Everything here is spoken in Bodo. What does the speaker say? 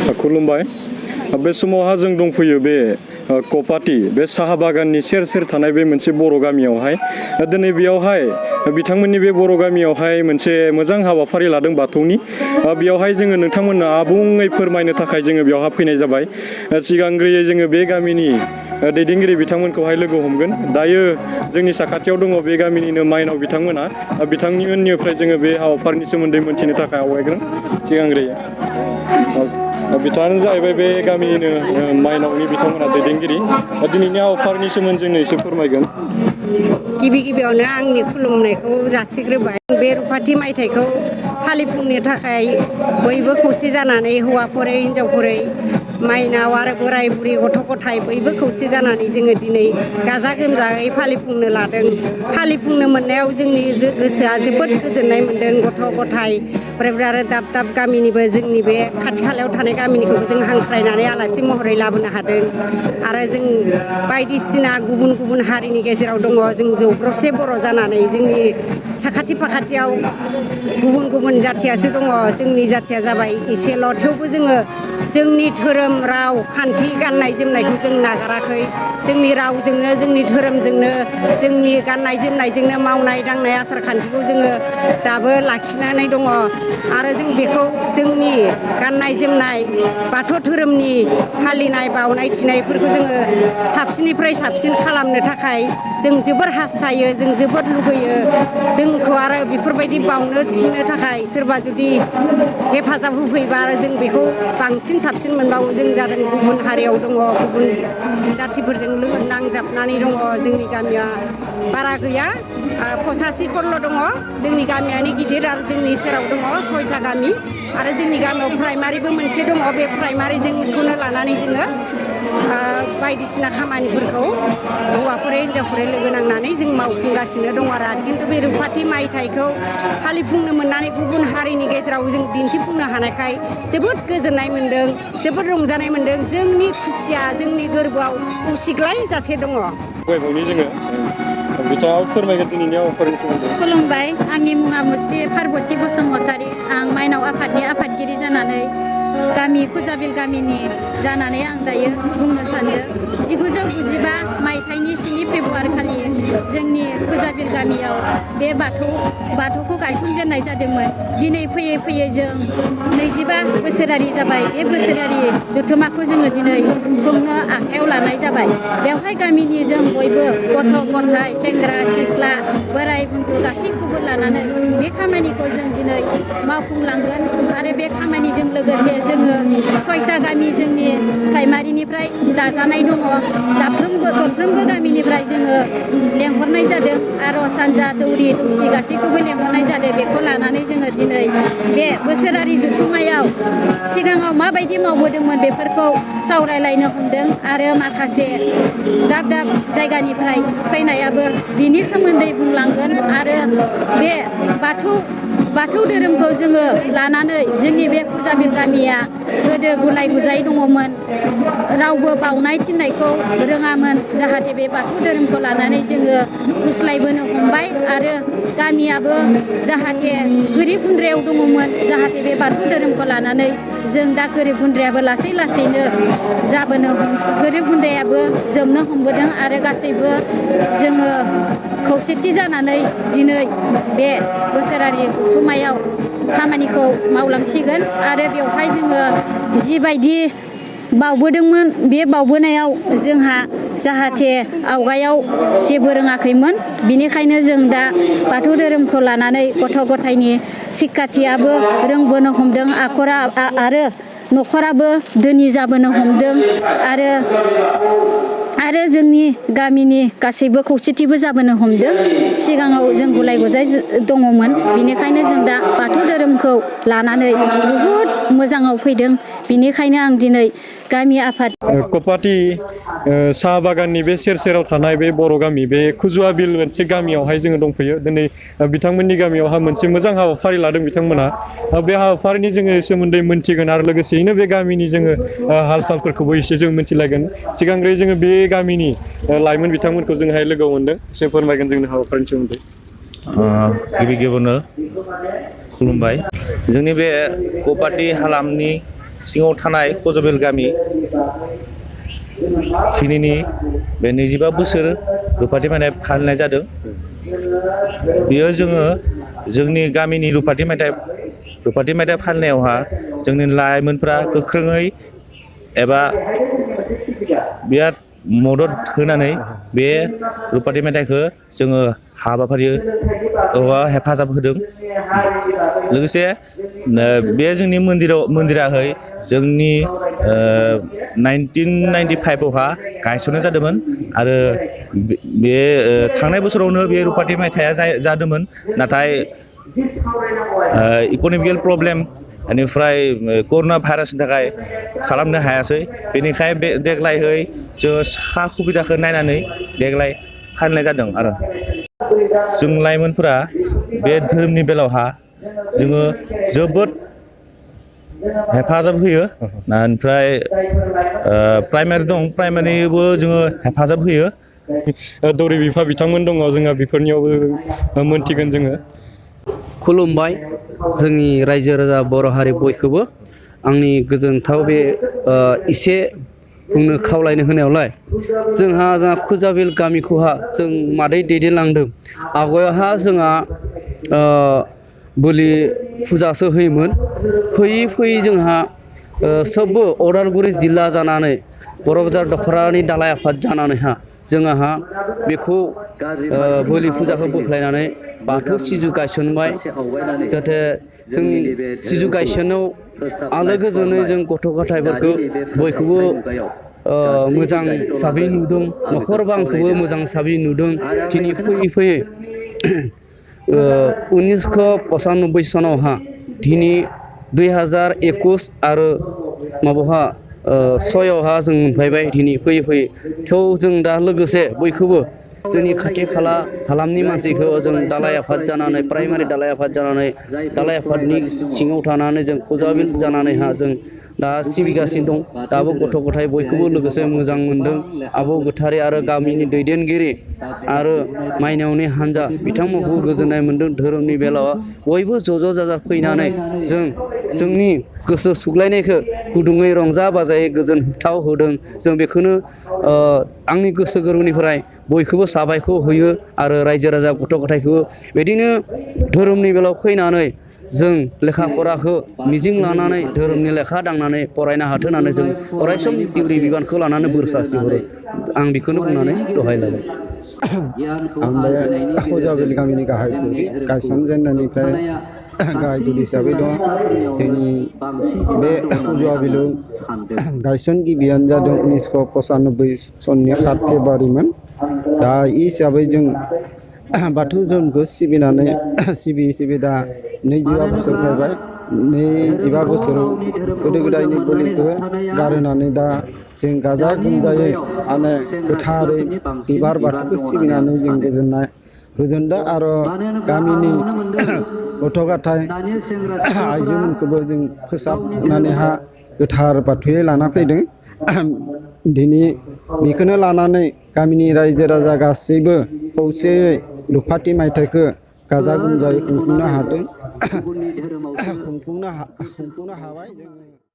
खुलुमबाय बे समावहा जों दंफैयो बे कपाटी बे साहा बागाननि सेर सेर थानाय बे मोनसे बर' गामियावहाय दिनै बेयावहाय बिथांमोननि बे बर' गामियावहाय मोनसे मोजां हाबाफारि लादों बाथौनि बेयावहाय जोङो नोंथांमोननो आबुङै फोरमायनो थाखाय जोङो बेयावहा फैनाय जाबाय सिगांग्रोयै जोङो बे गामिनि दैदेनगिरि बिथांमोनखौहाय लोगो हमगोन दायो जोंनि साखाथियाव दङ बे गामिनिनो माइनाव बिथांमोना बिथांनिफ्राय जोङो बे हाबाफारिनि सोमोन्दै मोनथिनो थाखाय आवगायगोन सिगांग्रोयै बिथाङानो जाहैबाय बे गामिनिनो माइनावनि बिथांमोना दैदेनगिरि दिनैनि हाबाफारिनि सोमोन्दै जोंनो एसे फोरमायगोन गिबियावनो आंनि खुलुमनायखौ जासिग्रोबाय बे रुफाथि मायथाइखौ फालिफुंनो थाखाय बयबो खौसे जानानै हौवाफोरै हिनजावफोरै माइनाव आरो बोराय बुरै गथ' गथाय बयबो खौसे जानानै जोङो दिनै गाजा गोमजायै फालिफुंनो लादों फालिफुंनो मोननायाव जोंनि गोसोआ जोबोद गोजोननाय मोन्दों गथ' गथाय ओमफ्राय आरो दाब दाब गामिनिबो जोंनि बे खाथि खालायाव थानाय गामिनिखौबो जों हांख्रायनानै आलासि महरै लाबोनो हादों आरो जों बायदिसिना गुबुन गुबुन हारिनि गेजेराव दङ जों जौग्रबसे बर' जानानै जोंनि साखाथि फाखाथियाव गुबुन गुबुन जाथियासो दङ जोंनि जाथिया जाबाय एसेल' थेवबो जोङो जोंनि धोरोम राव खान्थि गाननाय जोमनायखौ जों नागाराखै जोंनि रावजोंनो जोंनि धोरोमजोंनो जोंनि गाननाय जोमनायजोंनो मावनाय दांनाय आसार खान्थिखौ जोङो दाबो लाखिनानै दङ आरो जों बेखौ जोंनि गाननाय जोमनाय बाथौ धोरोमनि फालिनाय बावनाय थिनायफोरखौ जोङो साबसिननिफ्राय साबसिन खालामनो थाखाय जों जोबोर हास्थायो जों जोबोर लुगैयो जोंखौ आरो बेफोरबायदि बावनो थिननो थाखाय सोरबा जुदि हेफाजाब होफैबा जों बेखौ बांसिन साबसिन मोनबावो जों जादों गुबुन हारियाव दङ गुबुन जाथिफोरजों नांजाबनानै दङ जोंनि गामिया बारा गैया 85 घरल' दङ जोंनि गामियानो गिदिर आरो जोंनि सेराव दङ 6था गामि आरो जोंनि गामियाव प्राइमारिबो मोनसे दङ बे प्राइमारिजोंखौनो लानानै जोङो बायदिसिना खामानिफोरखौ हौवाफोर हिनजावफोर लोगो नांनानै जों मावफुंगासिनो दङ आरो खिन्थु बे रुफाथि मायथाइखौ फालिफुंनो मोननानै गुबुन हारिनि गेजेराव जों दिन्थिफुंनो हानायखाय जोबोद गोजोननाय मोन्दों जोबोद रंजानाय मोन्दों जोंनि खुसिया जोंनि गोरबोआव उसिग्लाय जासे दङ बिथाङा फोरमायगोन दिनैनि हाबाफारिनि सोमोन्दै खुलुमबाय आंनि मुङा मुस्रि पार्बती बसुमतारी आं माइनाव आफादनि आफादगिरि जानानै गामि खुजाबिल गामिनि जानानै आं दायो बुंनो सानदों 1995 मायथाइनि 7 फेब्रुवारि खालि जोंनि खुजाबिल गामियाव बे बाथौखौ गायसनजेननाय जादोंमोन दिनै फैयै फैयै जों 25 बोसोरारि जाबाय बे बोसोरारि जथुमाखौ जोङो दिनै खुंनो आखायाव लानाय जाबाय बेवहाय गामिनि जों बयबो गथ' गथाय सेंग्रा सिख्ला बोराय बुन्थु गासैखौबो लानानै बे खामानिखौ जों दिनै मावफुंलांगोन आरो बे खामानिजों लोगोसे जोङो 6था गामि जोंनि प्राइमारिनिफ्राय दाजानाय दङ दरफ्रोमबो गामिनिफ्राय जोङो लेंहरनाय जादों आरो सानजा दौरि दौसि गासैखौबो लेंहरनाय जादों बेखौ लानानै जोङो दिनै बे बोसोरारि जथुम्मायाव सिगाङाव माबायदि मावबोदोंमोन बेफोरखौ सावरायलायनो हमदों आरो माखासे दाब दाब जायगानिफ्राय फैनायाबो बिनि सोमोन्दै बुंलांगोन आरो बे बाथौ धोरोमखौ जोङो लानानै जोंनि बे खुजाबिल गामिया गोदो गुलाय गुजाय दङमोन रावबो बावनाय थिननायखौ रोङामोन जाहाथे बे बाथौ धोरोमखौ लानानै जोङो गुस्लायबोनो हमबाय आरो गामियाबो जाहाथे गोरिब गुन्द्रायाव दङमोन जाहाथे बे बाथौ धोरोमखौ लानानै जों दा गोरिब गुन्द्रायाबो लासै लासैनो गोरिब गुन्द्रायाबो जोबनो हमबोदों आरो गासैबो जोङो खौसेथि जानानै दिनै बे बोसोरारि जथुम्मायाव खामानिखौ मावलांसिगोन आरो बेवहाय जोङो जिबायदि बावबोदोंमोन बे बावबोनायाव जोंहा जाहाथे आवगायाव जेबो रोङाखैमोन बिनिखायनो जों दा बाथौ धोरोमखौ लानानै गथ' गथायनि सिक्खाथियाबो रोंबोनो हमदों आखरा आरो न'खराबो धोनि जाबोनो हमदों आरो जोंनि गामिनि गासैबो खौसेथिबो जाबोनो हमदों सिगाङाव जों गुलाय गुजाय दङमोन बिनिखायनो जों दा बाथौ धोरोमखौ लानानै बुहुद मोजाङाव फैदों बिनिखायनो आं दिनै गामि आफाद कपाटी साहा बागाननि बे सेर सेराव थानाय बे बर' गामि बे खुजुवाबिल मोनसे गामियावहाय जोङो दंफैयो दिनै बिथांमोननि गामियावहा मोनसे मोजां हाबाफारि लादों बिथांमोना बे हाबाफारिनि जोङो सोमोन्दै मोनथिगोन आरो लोगोसेयैनो बे गामिनि जोङो हाल सालफोरखौबो एसे जों मिथिलायगोन सिगांग्रो जोङो बे गामिनि लाइमोन बिथांमोनखौ जोंहाय लोगो मोनदों एसे फोरमायगोन जोंनि हाबाफारिनि सोमोन्दै गिबियावनो खुलुमबाय जोंनि बे कपाटी हालामनि सिङाव थानाय कजबिल गामि दिनैनि बे 25 बोसोर रुपाथि मेथाइ फालिनाय जादों। बेयो जोङो जोंनि गामिनि रुपाथि मेथाइ फालिनायावहा जोंनि लाइमोनफ्रा गोख्रोङै एबा बिराद मदद होनानै बे रुपाथि मेथाइखौ जोङो हाबाफारियाव हेफाजाब होदों। लोगोसे बे जोंनि मन्दिराहै जोंनि 1995आवहा गायसननाय जादोंमोन आरो बे थांनाय बोसोरावनो बे रुपाथि मेथाइआ जादोंमोन, नाथाय इक'नमिकेल प्रब्लेम बेनिफ्राय कर'ना भाइरासनि थाखाय खालामनो हायासै। बेनिखाय देग्लायहै जोङो सा सुबिदाखौ नायनानै देग्लाय फालिनाय जादों। आरो जों लाइमोनफोरा बे धोरोमनि बेलायावहा जोङो जोबोद हेफाजाब होयो। ओमफ्राय प्राइमारि दं, प्राइमारिबो जोङो हेफाजाब होयो। दौरि बिफा बिथांमोन दङ, जोंहा बेफोरनियावबो मोनथिगोन जोङो। खुलुमबाय जोंनि रायजो राजा बर' हारि बयखौबो आंनि गोजोनथाव बे एसे बुंनो खावलायनो होनायावलाय जोंहा खुजाबिल गामिखौहा जों मादै दैदेनलांदों। आवगायावहा जोंहा बोलि फुजासो होयोमोन। फैयै फैयै जोंहा सबबो अदालगुरि जिल्ला जानानै बर' बाजार दख'रानि दालाइ आफाद जानानैहा जोंहा बेखौ बोलि फुजाखौ बोख्लायनानै बाथौ सिजु गायसनबाय। जाहाथे जों सिजु गायसननायाव आलो गोजोनै जों गथ' गथायफोरखौ बयखौबो मोजां साबै नुदों, न'खर बांखौबो मोजां साबै नुदों। दिनै फैयै फैयै 1995 सनावहा दिनै 2021 आरो माबाहा 6आवहा जों मोनफैबाय। दिनै फैयै फैयै थेव जों दा लोगोसे बयखौबो जोंनि खाथि खाला हालामनि मानसिखौ जों दालाइ आफाद जानानै, प्राइमारि दालाइ आफाद जानानै, दालाइ आफादनि सिङाव थानानै जों खुजाबिल जानानैहा जों दा सिबिगासिनो दं। दाबो गथ' गथाय बयखौबो लोगोसे मोजां मोनदों। आबौ गोथारि आरो गामिनि दैदेनगिरि आरो माइनावनि हान्जा बिथांमोनखौ गोजोननाय मोनदों। धोरोमनि बेलायाव बयबो ज' जाजा फैनानै जों जोंनि गोसो सुग्लायनायखौ गुदुङै रंजा बाजायै गोजोनथाव होदों। जों बेखौनो आंनि गोसो गोरबोनिफ्राय बयखौबो साबायखर होयो आरो रायजो राजा गथ' गथायखौबो बिदिनो धोरोमनि बेलायाव फैनानै जों लेखा फराखौ मिजिं लानानै धोरोमनि लेखा दांनानै फरायनो हाथों होननानै जों अरायसम दिउरि बिबानखौ लानानै बोर सारस्रिहरो। आं बेखौनो बुंनानै दहाय लाबाय। आं बे खुजाबिल गामिनि गाहाय दौरि, गायसनजेननायनिफ्राय गाहाय दौरि हिसाबै दं। जोंनि बे खुजाबिलाव गायसनगिरियानो जादों 1995 सननि 7 फेब्रुवारिमोन। दा इ हिसाबै जों बाथौ धोरोमखौ सिबिनानै सिबियै दा 25 बोसोर फैबाय। 25 बोसोराव गोदो गोदायनि बोलिखौ गारहोनानै दा जों गाजा गोमजायै माने गोथारै बिबार बाथौखौ सिबिनानै जों गोजोनदों आरो गामिनि गथ' गथाय आइजोमोनखौबो जों फोसाबनानैहा गोथार बाथौयै लाना फैदों। दिनै बेखौनो लानानै गामिनि रायजो राजा गासैबो खौसेयै रुपाथि मेथाइखौ गाजा गोमजायै खुंफुंनो हादों, खुंफुंनो हाबाय।